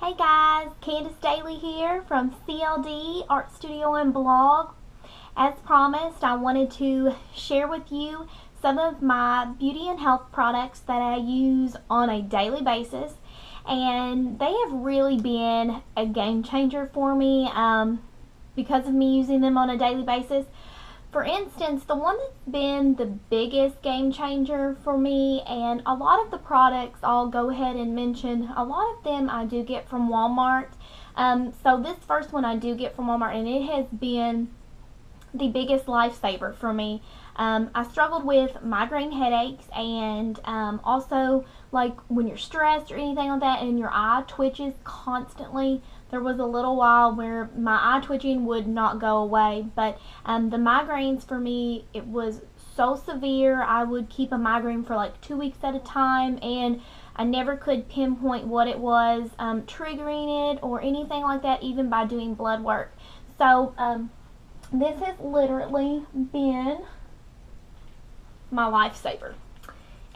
Hey guys, Dailey here from CLD Art Studio and Blog. As promised, I wanted to share with you some of my beauty and health products that I use on a daily basis, and they have really been a game changer for me because of me using them on a daily basis. For instance, the one that's been the biggest game changer for me, and a lot of the products I'll go ahead and mention, a lot of them I do get from Walmart. So this first one I do get from Walmart, and it has been the biggest lifesaver for me. I struggled with migraine headaches, and also like when you're stressed or anything like that and your eye twitches constantly. There was a little while where my eye twitching would not go away, but the migraines for me, it was so severe. I would keep a migraine for like 2 weeks at a time, and I never could pinpoint what it was triggering it or anything like that, even by doing blood work. So this has literally been my lifesaver.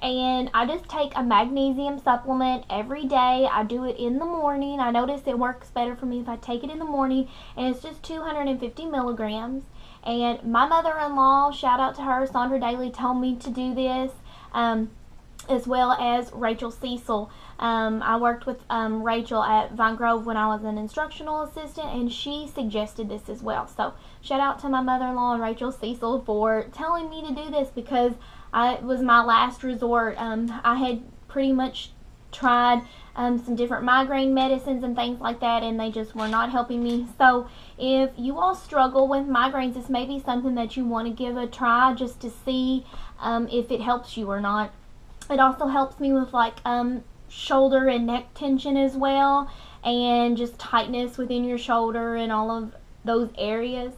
And I just take a magnesium supplement every day. I do it in the morning. I notice it works better for me if I take it in the morning, and it's just 250 milligrams. And my mother-in-law, shout out to her, Sandra Dailey, told me to do this, as well as Rachel Cecil. I worked with Rachel at Vine Grove when I was an instructional assistant, and she suggested this as well. So shout out to my mother-in-law and Rachel Cecil for telling me to do this, because it was my last resort. I had pretty much tried some different migraine medicines and things like that, and they just were not helping me. So if you all struggle with migraines, this may be something that you want to give a try just to see if it helps you or not. It also helps me with like shoulder and neck tension as well, and just tightness within your shoulder and all of those areas.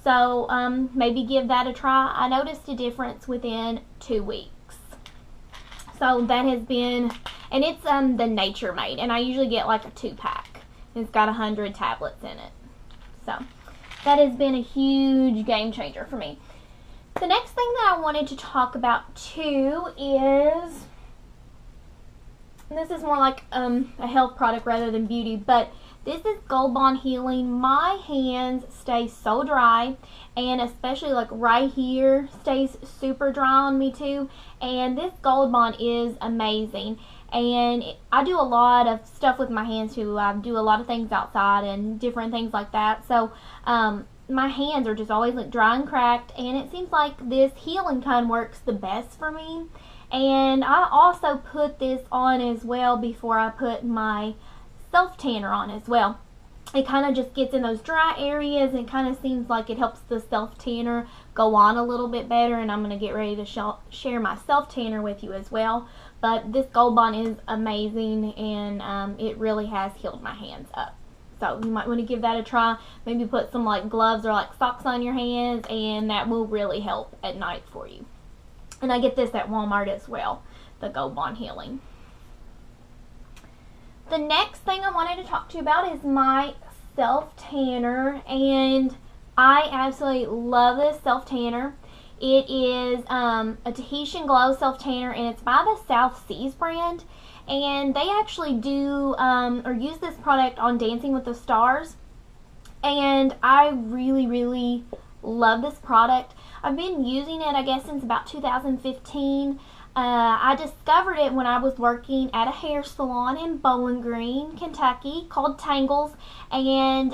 So maybe give that a try. I noticed a difference within 2 weeks. So that has been, and it's the Nature Made, and I usually get like a 2-pack. It's got 100 tablets in it. So that has been a huge game changer for me. The next thing that I wanted to talk about too is, this is more like a health product rather than beauty, but this is Gold Bond Healing. My hands stay so dry, and especially like right here stays super dry on me too, and this Gold Bond is amazing. And I do a lot of stuff with my hands too. I do a lot of things outside and different things like that, so my hands are just always like dry and cracked, and it seems like this healing kind works the best for me. And I also put this on as well before I put my self tanner on as well. It kind of just gets in those dry areas, and kind of seems like it helps the self tanner go on a little bit better, and I'm going to get ready to share my self tanner with you as well. But this Gold Bond is amazing, and it really has healed my hands up. So you might want to give that a try. Maybe put some like gloves or like socks on your hands, and that will really help at night for you. And I get this at Walmart as well, the Gold Bond Healing. The next thing I wanted to talk to you about is my self tanner, and I absolutely love this self tanner. It is a Tahitian Glow self tanner, and it's by the South Seas brand, and they actually do or use this product on Dancing with the Stars, and I really love this product. I've been using it, I guess, since about 2015. I discovered it when I was working at a hair salon in Bowling Green, Kentucky, called Tangles, and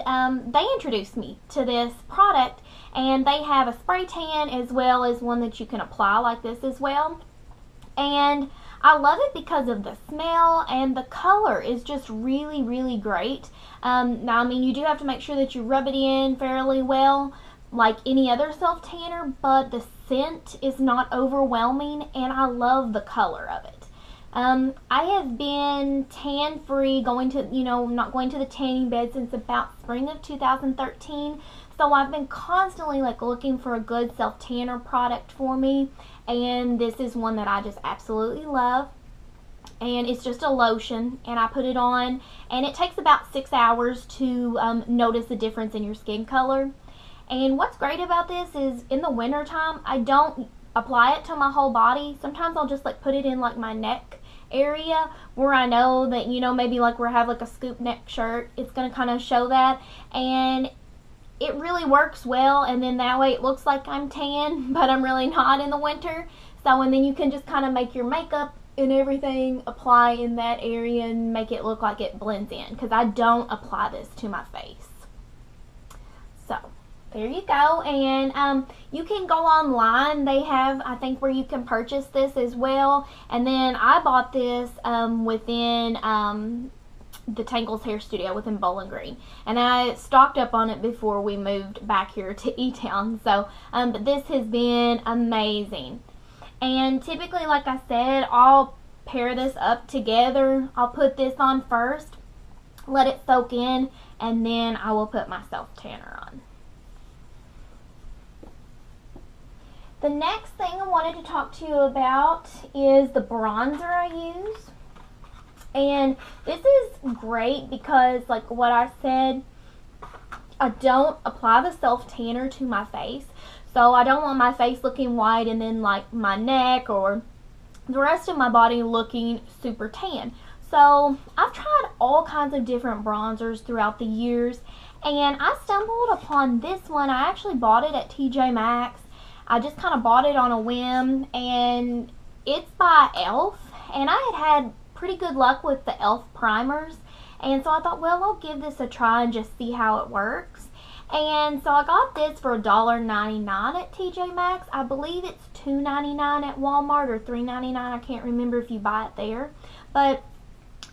they introduced me to this product, and they have a spray tan as well as one that you can apply like this as well. And I love it because of the smell, and the color is just really great. Now, I mean, you do have to make sure that you rub it in fairly well, like any other self tanner, but the scent is not overwhelming, and I love the color of it. I have been tan free, not going to the tanning bed since about spring of 2013. So I've been constantly like looking for a good self tanner product for me, and this is one that I just absolutely love. And it's just a lotion, and I put it on, and it takes about 6 hours to notice the difference in your skin color. And what's great about this is in the winter time, I don't apply it to my whole body. Sometimes I'll just like put it in like my neck area where I know that, you know, maybe like where I have like a scoop neck shirt, it's going to kind of show that. And it really works well, and then that way it looks like I'm tan, but I'm really not in the winter. So, and then you can just kind of make your makeup and everything apply in that area and make it look like it blends in, because I don't apply this to my face. So there you go. And you can go online. They have, I think, where you can purchase this as well. And then I bought this within the Tangles Hair Studio within Bowling Green, and I stocked up on it before we moved back here to E-Town. So but this has been amazing. And typically, like I said, I'll pair this up together. I'll put this on first, let it soak in, and then I will put my self tanner on. The next thing I wanted to talk to you about is the bronzer I use. And this is great because, like what I said, I don't apply the self tanner to my face. So I don't want my face looking white and then like my neck or the rest of my body looking super tan. So I've tried all kinds of different bronzers throughout the years, and I stumbled upon this one. I actually bought it at TJ Maxx. I just kind of bought it on a whim, and it's by e.l.f. And I had pretty good luck with the e.l.f. primers, and so I thought, well, I'll give this a try and just see how it works. And so I got this for $1.99 at TJ Maxx. I believe it's $2.99 at Walmart or $3.99. I can't remember if you buy it there, but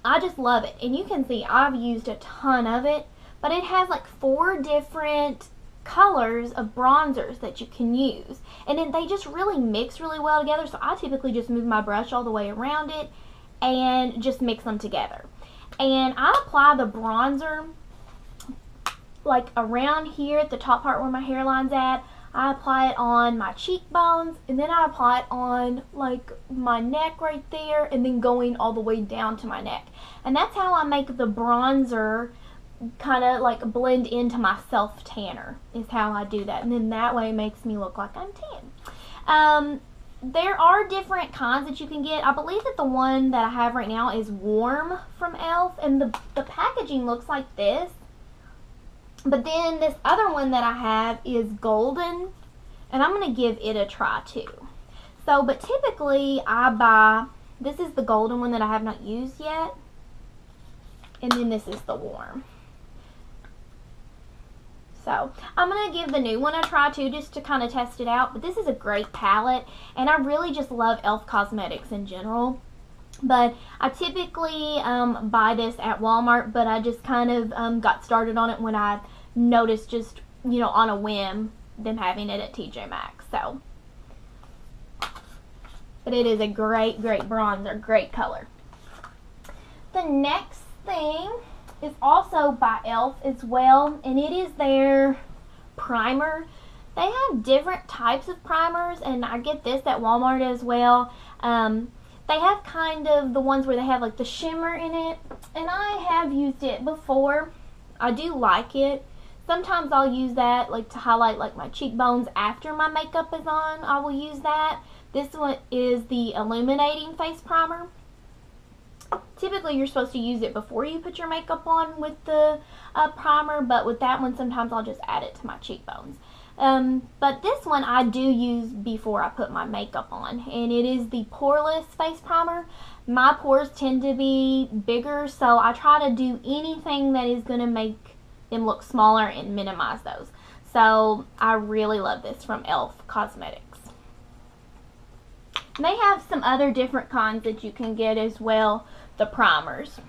I just love it. And you can see I've used a ton of it, but it has like 4 different colors of bronzers that you can use, and then they just really mix really well together. So I typically just move my brush all the way around it and just mix them together. And I apply the bronzer like around here at the top part where my hairline's at. I apply it on my cheekbones, and then I apply it on like my neck right there, and then going all the way down to my neck. And that's how I make the bronzer kind of like blend into my self tanner, is how I do that. And then that way it makes me look like I'm tan. There are different kinds that you can get. I believe that the one that I have right now is warm from e.l.f. and the packaging looks like this. But then this other one that I have is golden, and I'm going to give it a try too. So, but typically I buy, this is the golden one that I have not used yet, and then this is the warm. So I'm going to give the new one a try too, just to kind of test it out. But this is a great palette, and I really just love e.l.f. cosmetics in general. But I typically buy this at Walmart, but I just kind of got started on it when I noticed, just, you know, on a whim, them having it at TJ Maxx. So, but it is a great, great bronzer, great color. The next thing is also by e.l.f. as well, and it is their primer. They have different types of primers, and I get this at Walmart as well. They have kind of the ones where they have like the shimmer in it, and I have used it before. I do like it. Sometimes I'll use that like to highlight like my cheekbones after my makeup is on. I will use that. This one is the illuminating face primer. Typically you're supposed to use it before you put your makeup on with the primer, but with that one sometimes I'll just add it to my cheekbones. But this one I do use before I put my makeup on, and it is the poreless face primer. My pores tend to be bigger, so I try to do anything that is going to make them look smaller and minimize those. So I really love this from e.l.f. Cosmetics. And they have some other different kinds that you can get as well, the primers.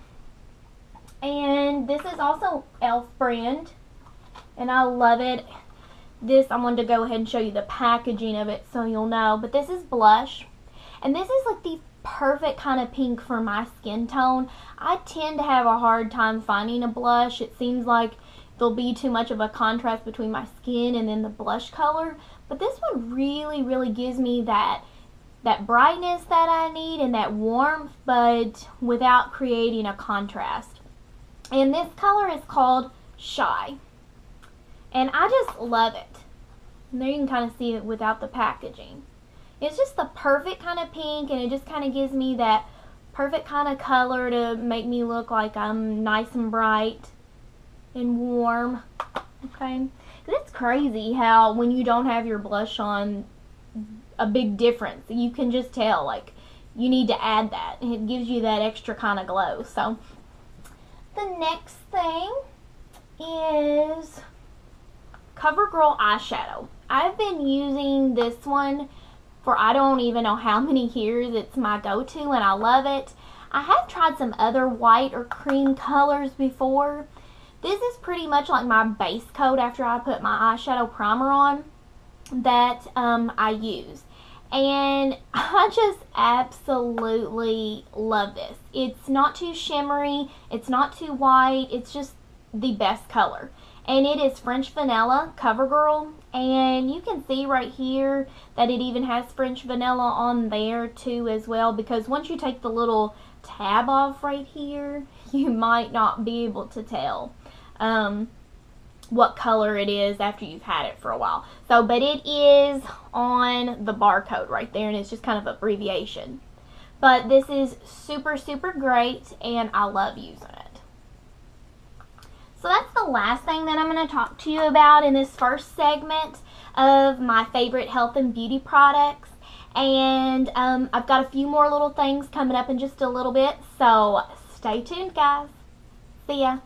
And this is also e.l.f. brand, and I love it. This, I wanted to go ahead and show you the packaging of it so you'll know. But this is blush, and this is like the perfect kind of pink for my skin tone. I tend to have a hard time finding a blush. It seems like there'll be too much of a contrast between my skin and then the blush color. But this one really, really gives me that brightness that I need and that warmth, but without creating a contrast. And this color is called Shy. And I just love it. And there you can kind of see it without the packaging. It's just the perfect kind of pink, and it just kind of gives me that perfect kind of color to make me look like I'm nice and bright and warm. Okay, it's crazy how when you don't have your blush on, a big difference. You can just tell, like, you need to add that. It gives you that extra kind of glow. So the next thing is CoverGirl eyeshadow. I've been using this one for I don't even know how many years. It's my go-to and I love it. I have tried some other white or cream colors before. This is pretty much like my base coat after I put my eyeshadow primer on that I use. And I just absolutely love this. It's not too shimmery, it's not too white, it's just the best color. And it is French Vanilla CoverGirl, and you can see right here that it even has French Vanilla on there too as well, because once you take the little tab off right here, you might not be able to tell what color it is after you've had it for a while. So, but it is on the barcode right there, and it's just kind of abbreviation. But this is super, super great, and I love using it. So that's the last thing that I'm going to talk to you about in this first segment of my favorite health and beauty products. And I've got a few more little things coming up in just a little bit, so stay tuned, guys. See ya.